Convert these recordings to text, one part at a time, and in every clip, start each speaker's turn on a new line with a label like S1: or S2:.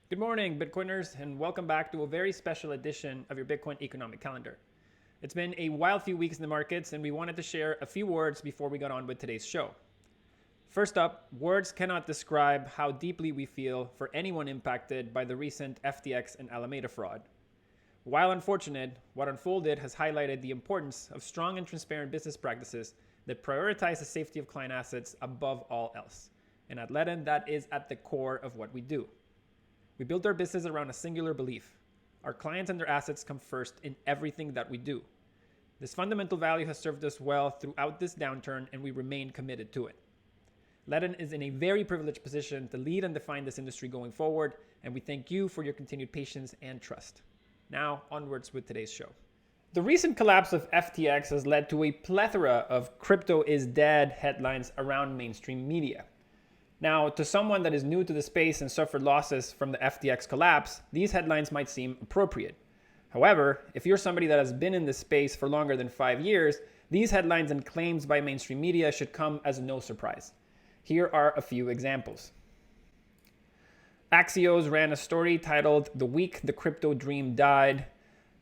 S1: Good morning, Bitcoiners, and welcome back to a very special edition of your Bitcoin economic calendar. It's been a wild few weeks in the markets, and we wanted to share a few words before we got on with today's show. First up, words cannot describe how deeply we feel for anyone impacted by the recent FTX and Alameda fraud. While unfortunate, what unfolded has highlighted the importance of strong and transparent business practices that prioritize the safety of client assets above all else. And at Ledn, that is at the core of what we do. We built our business around a singular belief. Our clients and their assets come first in everything that we do. This fundamental value has served us well throughout this downturn, and we remain committed to it. Ledn is in a very privileged position to lead and define this industry going forward, and we thank you for your continued patience and trust. Now, onwards with today's show. The recent collapse of FTX has led to a plethora of crypto is dead headlines around mainstream media. Now, to someone that is new to the space and suffered losses from the FTX collapse, these headlines might seem appropriate. However, if you're somebody that has been in this space for longer than 5 years, these headlines and claims by mainstream media should come as no surprise. Here are a few examples. Axios ran a story titled "The Week the Crypto Dream Died."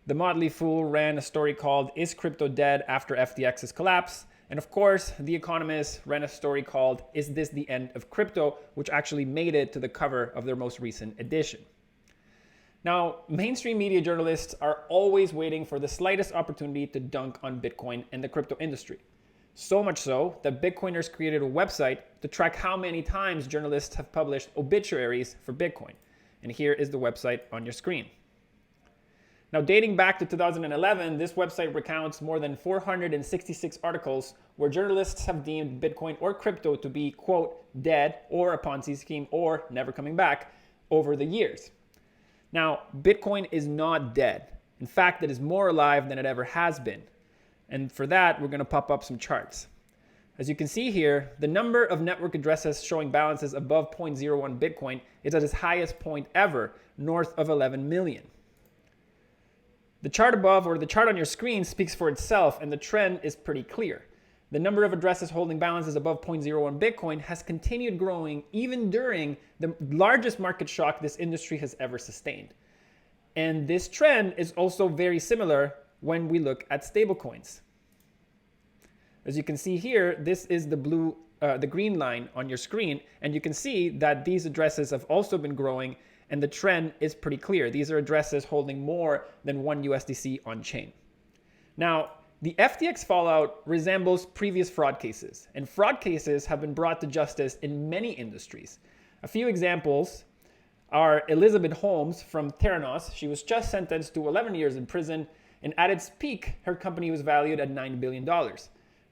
S1: The Motley Fool ran a story called "Is Crypto Dead After FTX's Collapse?" And of course, The Economist ran a story called "Is This the End of Crypto?", which actually made it to the cover of their most recent edition. Now, mainstream media journalists are always waiting for the slightest opportunity to dunk on Bitcoin and the crypto industry. So much so that Bitcoiners created a website to track how many times journalists have published obituaries for Bitcoin. And here is the website on your screen. Now, dating back to 2011, this website recounts more than 466 articles where journalists have deemed Bitcoin or crypto to be, quote, dead or a Ponzi scheme or never coming back over the years. Now, Bitcoin is not dead. In fact, it is more alive than it ever has been. And for that, we're going to pop up some charts. As you can see here, the number of network addresses showing balances above 0.01 Bitcoin is at its highest point ever, north of 11 million. The chart above, or the chart on your screen, speaks for itself, and the trend is pretty clear. The number of addresses holding balances above 0.01 Bitcoin has continued growing even during the largest market shock this industry has ever sustained. And this trend is also very similar when we look at stablecoins. As you can see here, this is the green line on your screen, and you can see that these addresses have also been growing, and the trend is pretty clear. These are addresses holding more than one USDC on chain. Now, the FTX fallout resembles previous fraud cases, and fraud cases have been brought to justice in many industries. A few examples are Elizabeth Holmes from Theranos. She was just sentenced to 11 years in prison, and at its peak, her company was valued at $9 billion.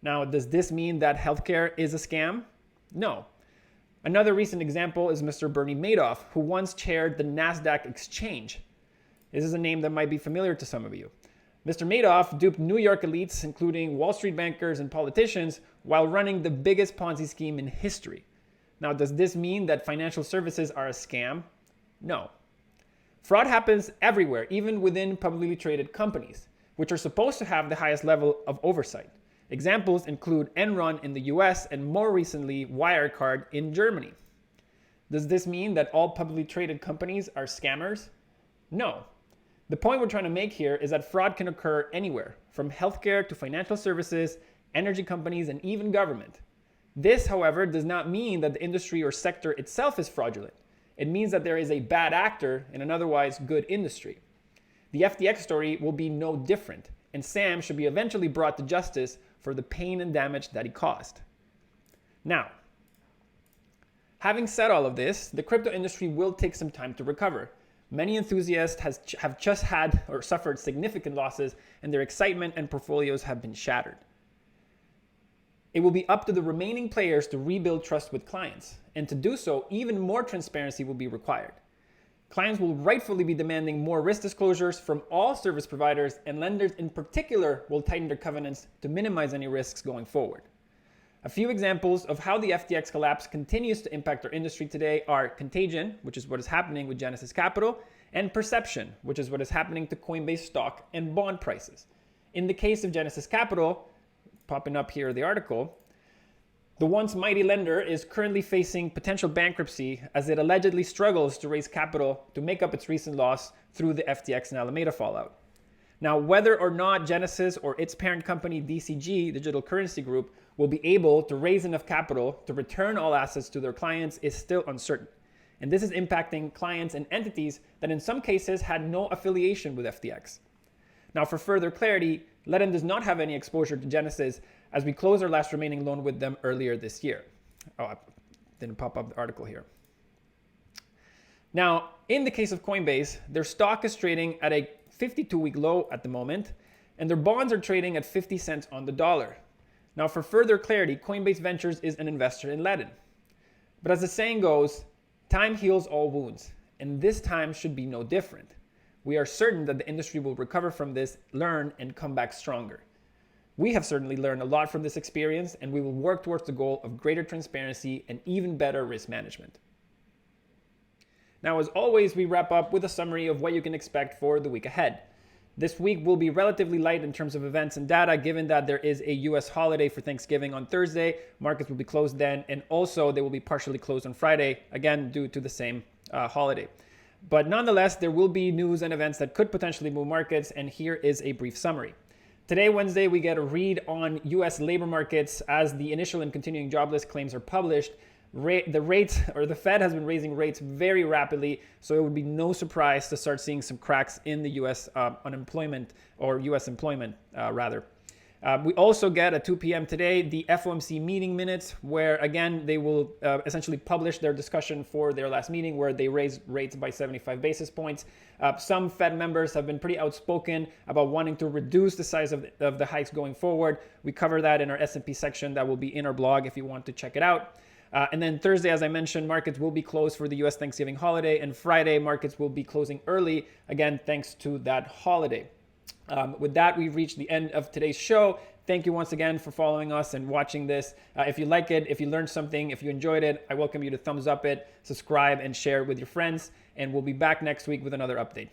S1: Now, does this mean that healthcare is a scam? No. Another recent example is Mr. Bernie Madoff, who once chaired the NASDAQ exchange. This is a name that might be familiar to some of you. Mr. Madoff duped New York elites, including Wall Street bankers and politicians, while running the biggest Ponzi scheme in history. Now, does this mean that financial services are a scam? No. Fraud happens everywhere, even within publicly traded companies, which are supposed to have the highest level of oversight. Examples include Enron in the US and more recently Wirecard in Germany. Does this mean that all publicly traded companies are scammers? No. The point we're trying to make here is that fraud can occur anywhere, from healthcare to financial services, energy companies, and even government. This, however, does not mean that the industry or sector itself is fraudulent. It means that there is a bad actor in an otherwise good industry. The FTX story will be no different, and Sam should be eventually brought to justice for the pain and damage that he caused. Now, having said all of this, the crypto industry will take some time to recover. Many enthusiasts have just had or suffered significant losses, and their excitement and portfolios have been shattered. It will be up to the remaining players to rebuild trust with clients, and to do so, even more transparency will be required. Clients will rightfully be demanding more risk disclosures from all service providers, and lenders in particular will tighten their covenants to minimize any risks going forward. A few examples of how the FTX collapse continues to impact our industry today are contagion, which is what is happening with Genesis Capital, and perception, which is what is happening to Coinbase stock and bond prices. In the case of Genesis Capital, popping up here the article, The once mighty lender is currently facing potential bankruptcy as it allegedly struggles to raise capital to make up its recent loss through the FTX and Alameda fallout. Now, whether or not Genesis or its parent company DCG, Digital Currency Group, will be able to raise enough capital to return all assets to their clients is still uncertain. And this is impacting clients and entities that in some cases had no affiliation with FTX. Now, for further clarity, Ledn does not have any exposure to Genesis as we closed our last remaining loan with them earlier this year. Oh, I didn't pop up the article here. Now, in the case of Coinbase, their stock is trading at a 52-week low at the moment, and their bonds are trading at 50 cents on the dollar. Now, for further clarity, Coinbase Ventures is an investor in Ledn. But as the saying goes, time heals all wounds, and this time should be no different. We are certain that the industry will recover from this, learn, and come back stronger. We have certainly learned a lot from this experience, and we will work towards the goal of greater transparency and even better risk management. Now, as always, we wrap up with a summary of what you can expect for the week ahead. This week will be relatively light in terms of events and data, given that there is a US holiday for Thanksgiving on Thursday. Markets will be closed then, and also they will be partially closed on Friday, again, due to the same holiday. But nonetheless, there will be news and events that could potentially move markets, and here is a brief summary. Today, Wednesday, we get a read on US labor markets as the initial and continuing jobless claims are published. The Fed has been raising rates very rapidly, so it would be no surprise to start seeing some cracks in the US unemployment, or US employment rather. We also get at 2 p.m. today the FOMC meeting minutes, where again they will essentially publish their discussion for their last meeting, where they raised rates by 75 basis points. Some Fed members have been pretty outspoken about wanting to reduce the size of the hikes going forward. We cover that in our S&P section that will be in our blog if you want to check it out. And then Thursday, as I mentioned, markets will be closed for the US Thanksgiving holiday, and Friday markets will be closing early, again, thanks to that holiday. With that, we've reached the end of today's show. Thank you once again for following us and watching this. If you like it, if you learned something, if you enjoyed it, I welcome you to thumbs up it, subscribe, and share it with your friends. And we'll be back next week with another update.